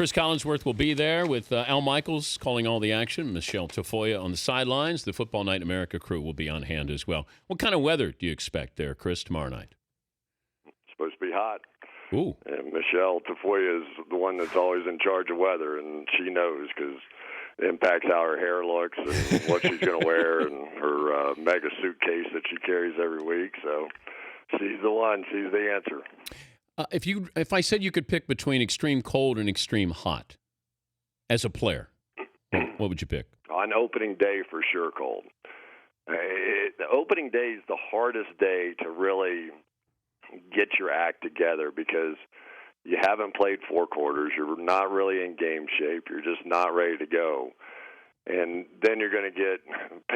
Cris Collinsworth will be there with Al Michaels calling all the action. Michelle Tafoya on the sidelines. The Football Night in America crew will be on hand as well. What kind of weather do you expect there, Chris, tomorrow night? It's supposed to be hot. Ooh. And Michelle Tafoya is the one that's always in charge of weather, and she knows because it impacts how her hair looks and what she's going to wear and her mega suitcase that she carries every week. So she's the one. She's the answer. If I said you could pick between extreme cold and extreme hot as a player, what would you pick? On opening day, for sure, cold. The opening day is the hardest day to really get your act together because you haven't played 4 quarters. You're not really in game shape. You're just not ready to go. And then you're going to get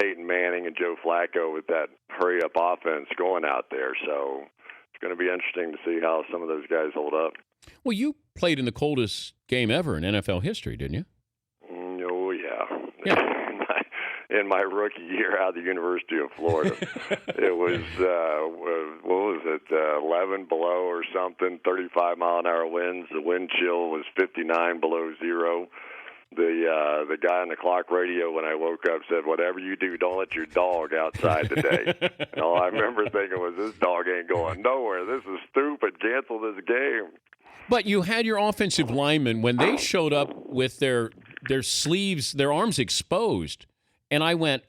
Peyton Manning and Joe Flacco with that hurry-up offense going out there. So it's going to be interesting to see how some of those guys hold up. Well, you played in the coldest game ever in NFL history, didn't you? Oh, yeah. In my rookie year out of the University of Florida. It was, 11 below or something, 35-mile-an-hour winds. The wind chill was 59 below zero. The guy on the clock radio when I woke up said, "Whatever you do, don't let your dog outside today." And all I remember thinking was, this dog ain't going nowhere. This is stupid. Cancel this game. But you had your offensive linemen, when they showed up with their sleeves, their arms exposed, and I went,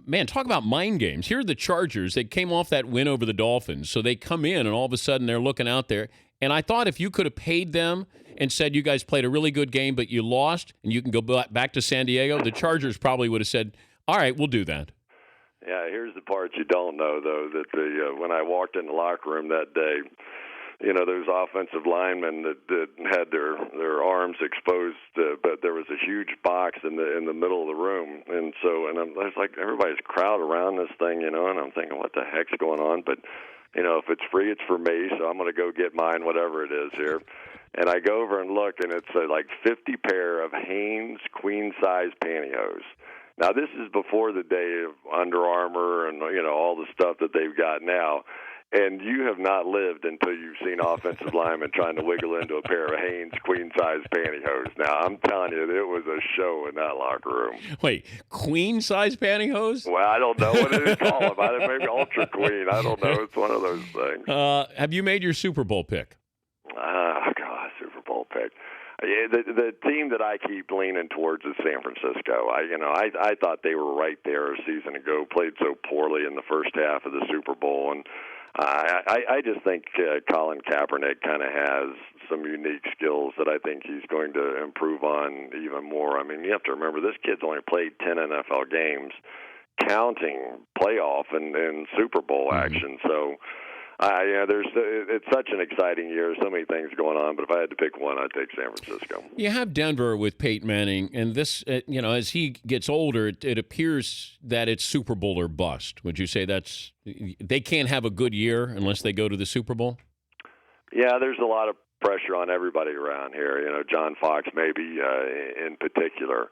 man, talk about mind games. Here are the Chargers. They came off that win over the Dolphins, so they come in, and all of a sudden they're looking out there. And I thought if you could have paid them and said you guys played a really good game, but you lost, and you can go back to San Diego, the Chargers probably would have said, all right, we'll do that. Yeah, here's the part you don't know, though, that when I walked in the locker room that day, those offensive linemen that had their arms exposed, but there was a huge box in the middle of the room, and it's like everybody's crowded around this thing, and I'm thinking, what the heck's going on? But if it's free, it's for me, so I'm going to go get mine, whatever it is here. And I go over and look, and it's like 50 pair of Hanes queen-size pantyhose. Now, this is before the day of Under Armour and all the stuff that they've got now. And you have not lived until you've seen offensive linemen trying to wiggle into a pair of Hanes queen-size pantyhose. Now, I'm telling you, it was a show in that locker room. Wait, queen-size pantyhose? Well, I don't know what it is called. Maybe ultra queen. I don't know. It's one of those things. Have you made your Super Bowl pick? Super Bowl pick. The team that I keep leaning towards is San Francisco. I thought they were right there a season ago. Played so poorly in the first half of the Super Bowl, and I just think Colin Kaepernick kind of has some unique skills that I think he's going to improve on even more. I mean, you have to remember this kid's only played 10 NFL games, counting playoff and Super Bowl action. So. It's such an exciting year. So many things going on. But if I had to pick one, I'd take San Francisco. You have Denver with Peyton Manning, and this, as he gets older, it appears that it's Super Bowl or bust. Would you say they can't have a good year unless they go to the Super Bowl? Yeah, there's a lot of pressure on everybody around here. John Fox maybe in particular.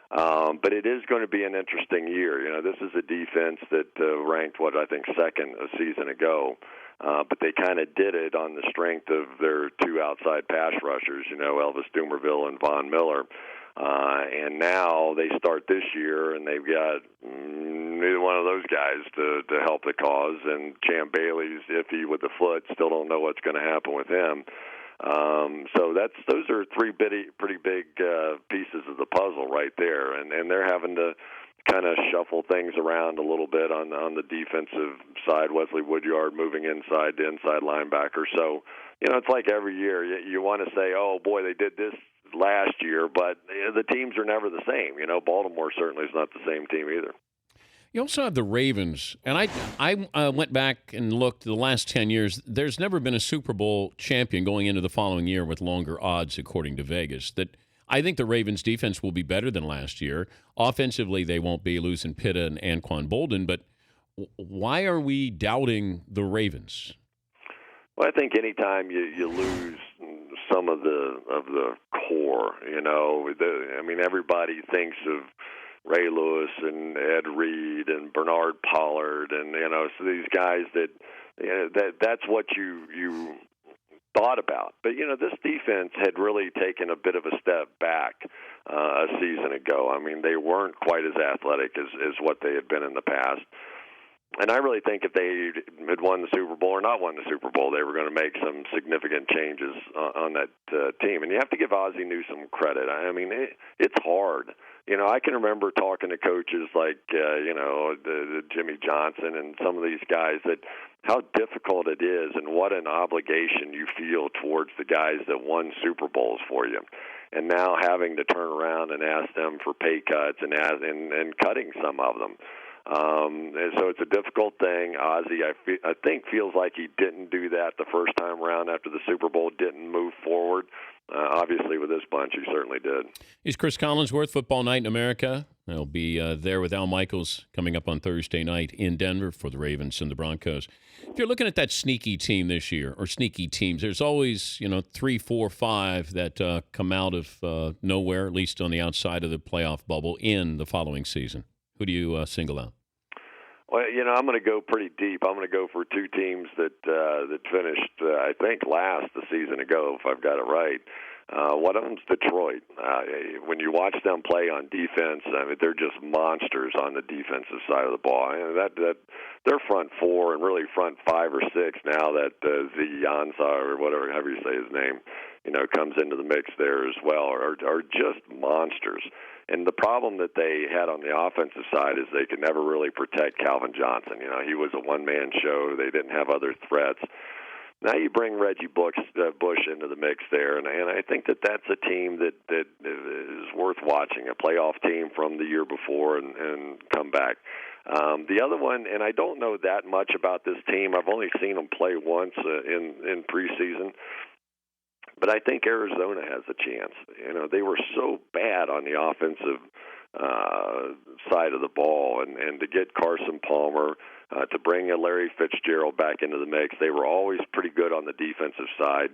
But it is going to be an interesting year. This is a defense that ranked, I think, second a season ago. But they kind of did it on the strength of their 2 outside pass rushers, Elvis Dumervil and Von Miller. And now they start this year, and they've got neither one of those guys to help the cause. And Champ Bailey's iffy with the foot. Still don't know what's going to happen with him. So those are 3 pretty big pieces of the puzzle right there, and they're having to kind of shuffle things around a little bit on the defensive side. Wesley Woodyard moving inside to inside linebacker. So it's like every year you want to say, oh boy, they did this last year, but the teams are never the same. Baltimore certainly is not the same team either. You also have the Ravens, and I went back and looked the last 10 years. There's never been a Super Bowl champion going into the following year with longer odds, according to Vegas. That I think the Ravens' defense will be better than last year. Offensively, they won't be losing Pitta and Anquan Bolden, but why are we doubting the Ravens? Well, I think anytime you lose some of the core, everybody thinks of Ray Lewis and Ed Reed and Bernard Pollard, and so these guys that's what you thought about. But, this defense had really taken a bit of a step back a season ago. I mean, they weren't quite as athletic as what they had been in the past. And I really think if they had won the Super Bowl or not won the Super Bowl, they were going to make some significant changes on that team. And you have to give Ozzie Newsome credit. I mean, it's hard. I can remember talking to coaches like, the Jimmy Johnson and some of these guys that how difficult it is and what an obligation you feel towards the guys that won Super Bowls for you. And now having to turn around and ask them for pay cuts and cutting some of them. And so it's a difficult thing. Ozzie, I think, feels like he didn't do that the first time around after the Super Bowl, didn't move forward. Obviously, with this bunch, he certainly did. He's Cris Collinsworth, Football Night in America. He'll be there with Al Michaels coming up on Thursday night in Denver for the Ravens and the Broncos. If you're looking at that sneaky team this year, or sneaky teams, there's always, 3, 4, 5 that come out of nowhere, at least on the outside of the playoff bubble in the following season. Who do you single out? Well, I'm going to go pretty deep. I'm going to go for two teams that finished, I think, last the season ago, if I've got it right. One of them's Detroit. When you watch them play on defense, I mean, they're just monsters on the defensive side of the ball. And that their front four and really front 5 or 6 now that Zianza or whatever, however you say his name, comes into the mix there as well, are just monsters. And the problem that they had on the offensive side is they could never really protect Calvin Johnson. He was a one-man show. They didn't have other threats. Now you bring Reggie Bush into the mix there, and I think that's a team that is worth watching, a playoff team from the year before and come back. The other one, and I don't know that much about this team. I've only seen them play once in preseason. But I think Arizona has a chance. They were so bad on the offensive side of the ball, and to get Carson Palmer, to bring a Larry Fitzgerald back into the mix, they were always pretty good on the defensive side.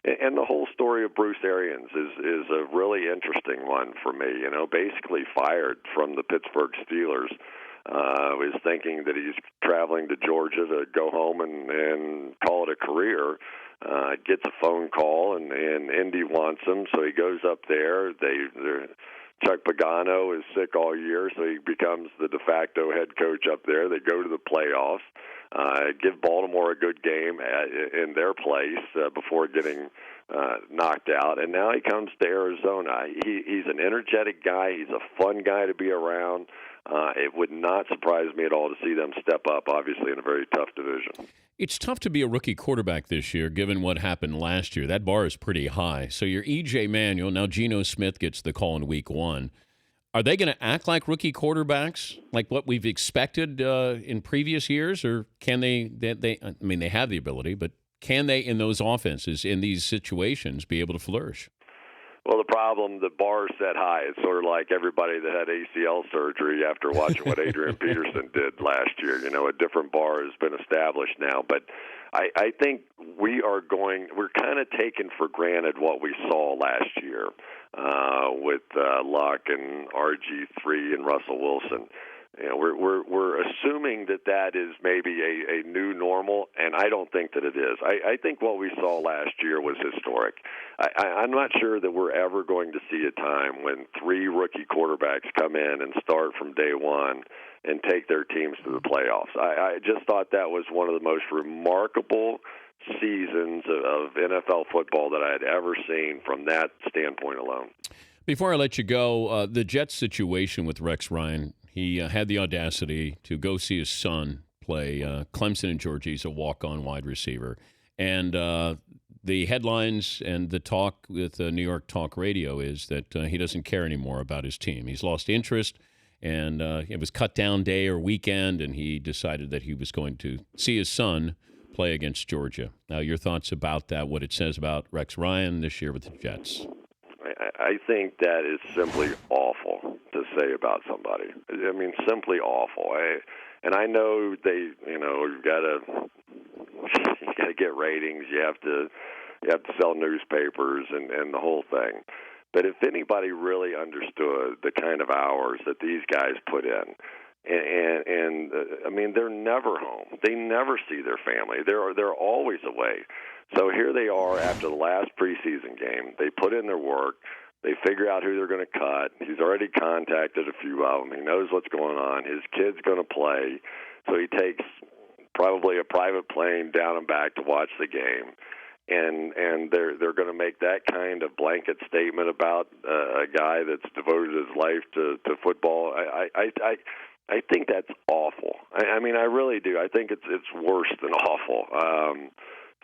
And the whole story of Bruce Arians is a really interesting one for me. Basically fired from the Pittsburgh Steelers. Was thinking that he's traveling to Georgia to go home and call it a career. Gets a phone call, and Indy wants him, so he goes up there. Chuck Pagano is sick all year, so he becomes the de facto head coach up there. They go to the playoffs, give Baltimore a good game in their place before getting knocked out, and now he comes to Arizona. He's an energetic guy. He's a fun guy to be around. It would not surprise me at all to see them step up, obviously, in a very tough division. It's tough to be a rookie quarterback this year, given what happened last year. That bar is pretty high. So you're E.J. Manuel. Now Geno Smith gets the call in week 1. Are they going to act like rookie quarterbacks, like what we've expected in previous years? Or can they have the ability, but can they, in those offenses, in these situations, be able to flourish? Well, the problem, the bar is set high. It's sort of like everybody that had ACL surgery after watching what Adrian Peterson did last year. A different bar has been established now. But I think we're kind of taking for granted what we saw last year with Luck and RG3 and Russell Wilson. We're assuming that is maybe a new normal, and I don't think that it is. I think what we saw last year was historic. I'm not sure that we're ever going to see a time when 3 rookie quarterbacks come in and start from day one and take their teams to the playoffs. I just thought that was one of the most remarkable seasons of NFL football that I had ever seen from that standpoint alone. Before I let you go, the Jets situation with Rex Ryan, he had the audacity to go see his son play Clemson in Georgia. He's a walk-on wide receiver. And the headlines and the talk with New York Talk Radio is that he doesn't care anymore about his team. He's lost interest, and it was cut-down day or weekend, and he decided that he was going to see his son play against Georgia. Now, your thoughts about that, what it says about Rex Ryan this year with the Jets? I think that is simply awful to say about somebody. I mean, simply awful. I know you've got to get ratings. You have to sell newspapers and the whole thing. But if anybody really understood the kind of hours that these guys put in and I mean, they're never home. They never see their family. They're always away. So here they are after the last preseason game. They put in their work. They figure out who they're going to cut. He's already contacted a few of them. He knows what's going on. His kid's going to play, so he takes probably a private plane down and back to watch the game. And they're going to make that kind of blanket statement about a guy that's devoted his life to football. I think that's awful. I mean, I really do. I think it's worse than awful.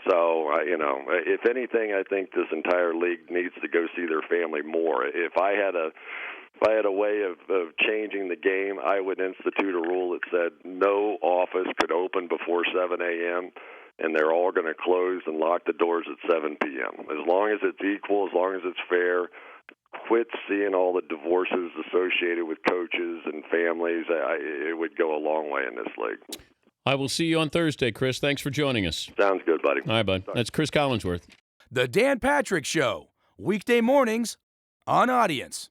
So, if anything, I think this entire league needs to go see their family more. If I had a way of changing the game, I would institute a rule that said no office could open before 7 a.m., and they're all going to close and lock the doors at 7 p.m. As long as it's equal, as long as it's fair, quit seeing all the divorces associated with coaches and families. It would go a long way in this league. I will see you on Thursday, Chris. Thanks for joining us. Sounds good, buddy. All right, bud. That's Cris Collinsworth. The Dan Patrick Show, weekday mornings on Audience.